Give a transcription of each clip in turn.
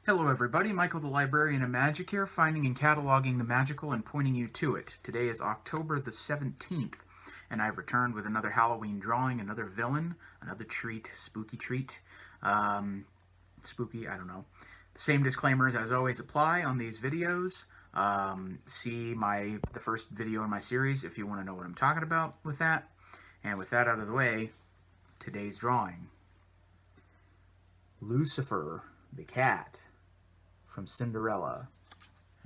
Hello everybody, Michael the Librarian of Magic here, finding and cataloging the magical and pointing you to it. Today is October the 17th, and I've returned with another Halloween drawing, another villain, another treat, spooky treat. Spooky, I don't know. Same disclaimers as always apply on these videos. See the first video in my series if you want to know what I'm talking about with that. And with that out of the way, today's drawing. Lucifer, the cat from Cinderella.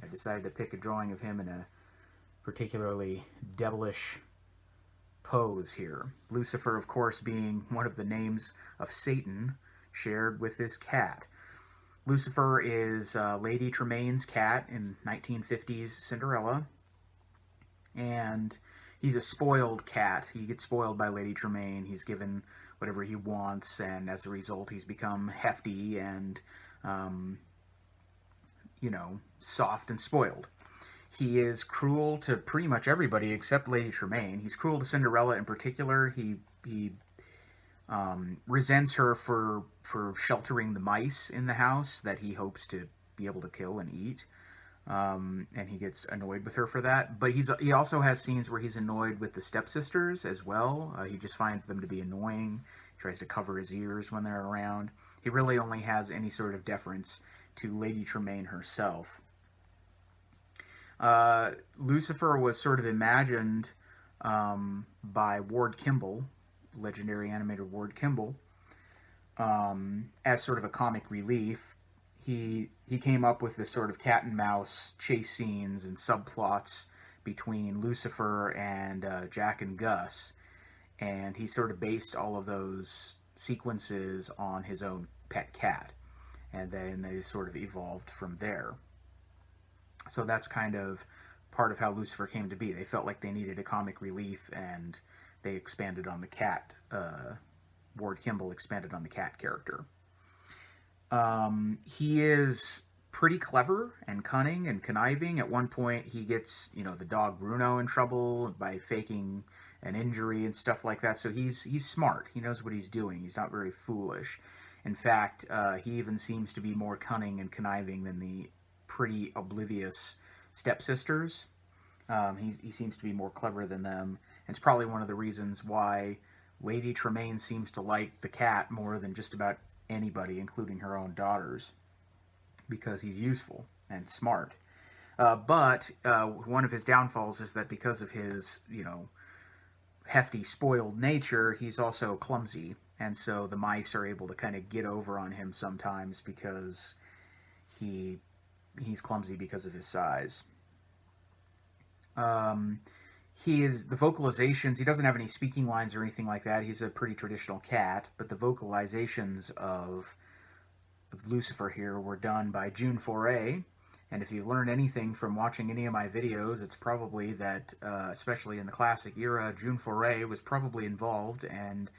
I decided to pick a drawing of him in a particularly devilish pose here. Lucifer, of course, being one of the names of Satan shared with this cat. Lucifer is Lady Tremaine's cat in 1950s Cinderella, and he's a spoiled cat. He gets spoiled by Lady Tremaine. He's given whatever he wants, and as a result, he's become hefty and soft and spoiled. He is cruel to pretty much everybody except Lady Tremaine. He's cruel to Cinderella in particular. He resents her for sheltering the mice in the house that he hopes to be able to kill and eat. And he gets annoyed with her for that. But he also has scenes where he's annoyed with the stepsisters as well. He just finds them to be annoying. He tries to cover his ears when they're around. He really only has any sort of deference to Lady Tremaine herself. Lucifer was sort of imagined by Ward Kimball, legendary animator Ward Kimball, as sort of a comic relief. He came up with this sort of cat and mouse chase scenes and subplots between Lucifer and Jack and Gus, and he sort of based all of those sequences on his own pet cat, and then they sort of evolved from there. So that's kind of part of how Lucifer came to be. They felt like they needed a comic relief, and they expanded on the cat. Ward Kimball expanded on the cat character. He is pretty clever and cunning and conniving. At one point, he gets, the dog Bruno in trouble by faking an injury and stuff like that. So he's smart. He knows what he's doing. He's not very foolish. In fact, he even seems to be more cunning and conniving than the pretty oblivious stepsisters. He seems to be more clever than them. And it's probably one of the reasons why Lady Tremaine seems to like the cat more than just about anybody, including her own daughters, because he's useful and smart. But one of his downfalls is that because of his, hefty, spoiled nature, he's also clumsy. And so the mice are able to kind of get over on him sometimes because he's clumsy because of his size. The vocalizations, he doesn't have any speaking lines or anything like that. He's a pretty traditional cat, but the vocalizations of Lucifer here were done by June Foray. And if you've learned anything from watching any of my videos, it's probably that, especially in the classic era, June Foray was probably involved and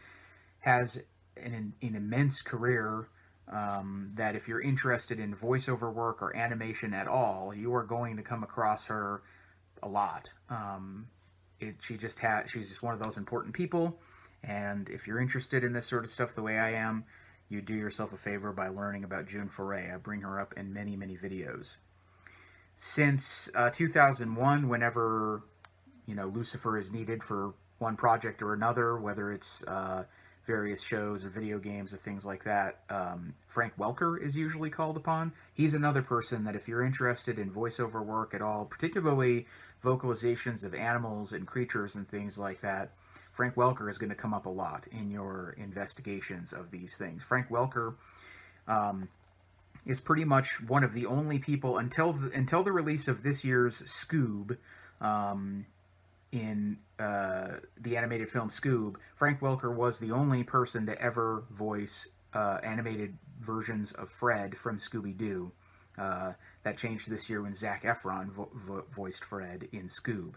has an immense career that if you're interested in voiceover work or animation at all, you are going to come across her a lot. She's just one of those important people, and if you're interested in this sort of stuff the way I am, you do yourself a favor by learning about June Foray. I bring her up in many, many videos. Since 2001, whenever Lucifer is needed for one project or another, whether it's various shows or video games or things like that, Frank Welker is usually called upon. He's another person that if you're interested in voiceover work at all, particularly vocalizations of animals and creatures and things like that, Frank Welker is going to come up a lot in your investigations of these things. Frank Welker is pretty much one of the only people, until the release of this year's Scoob, in the animated film Scoob, Frank Welker was the only person to ever voice animated versions of Fred from Scooby-Doo. That changed this year when Zac Efron voiced Fred in Scoob.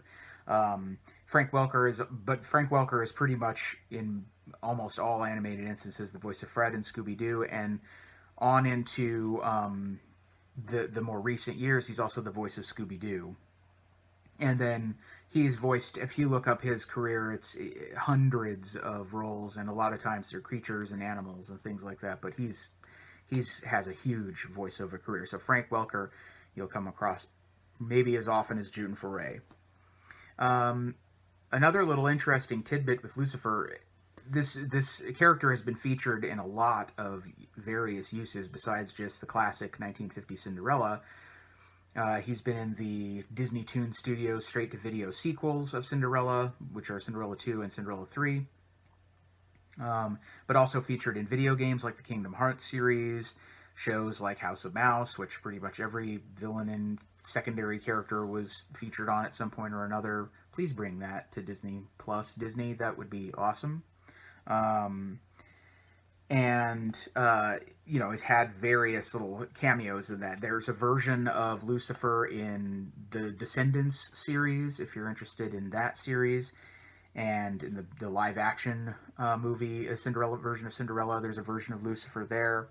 Frank Welker is pretty much in almost all animated instances the voice of Fred in Scooby-Doo, and on into the more recent years, he's also the voice of Scooby-Doo. And then he's voiced, if you look up his career, it's hundreds of roles, and a lot of times they're creatures and animals and things like that. But he's has a huge voiceover career. So Frank Welker, you'll come across maybe as often as June Foray. Another little interesting tidbit with Lucifer, this character has been featured in a lot of various uses besides just the classic 1950 Cinderella. He's been in the Disney Toon Studios straight-to-video sequels of Cinderella, which are Cinderella 2 and Cinderella 3, but also featured in video games like the Kingdom Hearts series, shows like House of Mouse, which pretty much every villain and secondary character was featured on at some point or another. Please bring that to Disney Plus. Disney, that would be awesome. You know, he's had various little cameos in that. There's a version of Lucifer in the Descendants series, if you're interested in that series. And in the live-action movie, a Cinderella version of Cinderella, there's a version of Lucifer there.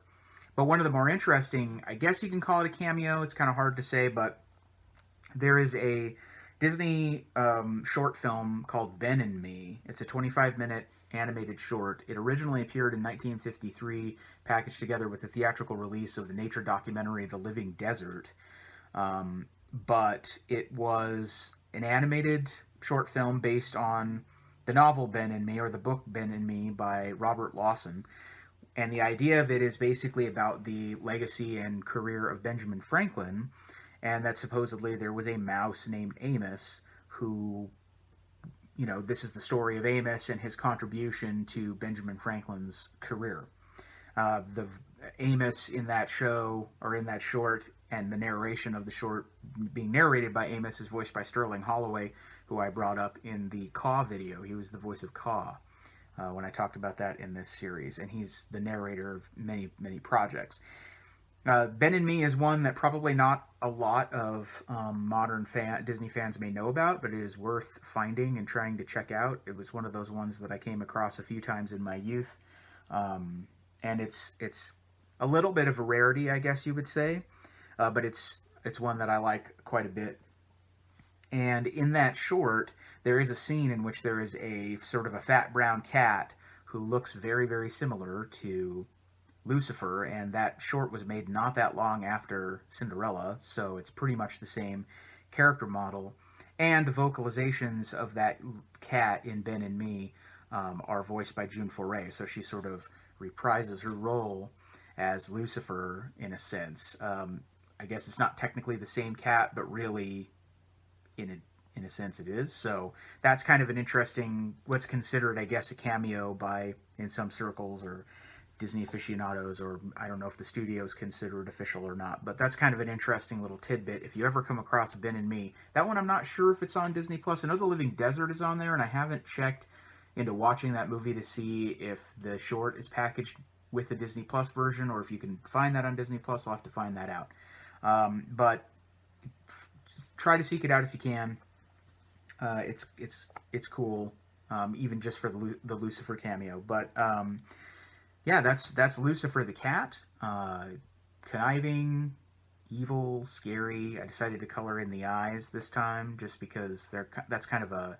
But one of the more interesting, I guess you can call it a cameo, it's kind of hard to say, but there is a Disney short film called Ben and Me. It's a 25-minute animated short. It originally appeared in 1953, packaged together with the theatrical release of the nature documentary The Living Desert. But it was an animated short film based on the novel Ben and Me, or the book Ben and Me by Robert Lawson. And the idea of it is basically about the legacy and career of Benjamin Franklin, and that supposedly there was a mouse named Amos who, you know, this is the story of Amos and his contribution to Benjamin Franklin's career. The Amos in that show, or in that short, and the narration of the short being narrated by Amos is voiced by Sterling Holloway, who I brought up in the Caw video. He was the voice of Caw when I talked about that in this series, and he's the narrator of many, many projects. Ben and Me is one that probably not a lot of modern Disney fans may know about, but it is worth finding and trying to check out. It was one of those ones that I came across a few times in my youth, and it's a little bit of a rarity, I guess you would say, but it's one that I like quite a bit. And in that short, there is a scene in which there is a sort of a fat brown cat who looks very, very similar to Lucifer, and that short was made not that long after Cinderella, so it's pretty much the same character model. And the vocalizations of that cat in Ben and Me are voiced by June Foray, so she sort of reprises her role as Lucifer in a sense. I guess it's not technically the same cat, but really, in a sense, it is. So that's kind of an interesting, what's considered, I guess, a cameo in some circles, or Disney aficionados, or I don't know if the studios consider it official or not, but that's kind of an interesting little tidbit. If you ever come across Ben and Me, that one I'm not sure if it's on Disney Plus. I know The Living Desert is on there, and I haven't checked into watching that movie to see if the short is packaged with the Disney Plus version, or if you can find that on Disney Plus. I'll have to find that out. But try to seek it out if you can. It's cool, even just for the Lucifer cameo. But yeah, that's Lucifer the cat. Conniving, evil, scary. I decided to color in the eyes this time just because that's kind of a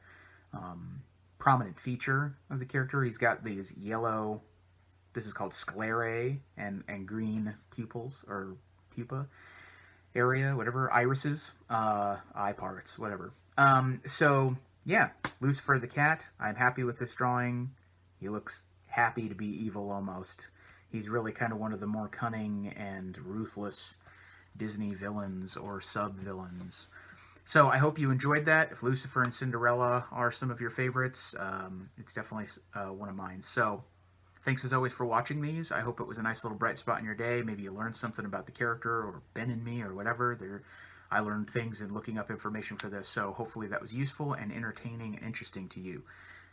prominent feature of the character. He's got these yellow, this is called sclerae, and green pupils, or pupa area, whatever, irises, eye parts, whatever. So yeah, Lucifer the cat. I'm happy with this drawing. He looks happy to be evil almost. He's really kind of one of the more cunning and ruthless Disney villains or sub-villains. So I hope you enjoyed that. If Lucifer and Cinderella are some of your favorites, it's definitely one of mine. So thanks as always for watching these. I hope it was a nice little bright spot in your day. Maybe you learned something about the character, or Ben and Me, or whatever. I learned things in looking up information for this, so hopefully that was useful and entertaining and interesting to you.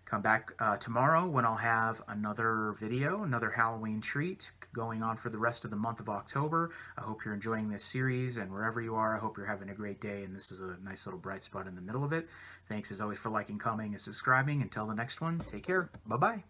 Come back tomorrow when I'll have another video, another Halloween treat going on for the rest of the month of October. I hope you're enjoying this series, and wherever you are, I hope you're having a great day, and this is a nice little bright spot in the middle of it. Thanks as always for liking, commenting, and subscribing. Until the next one, take care. Bye-bye.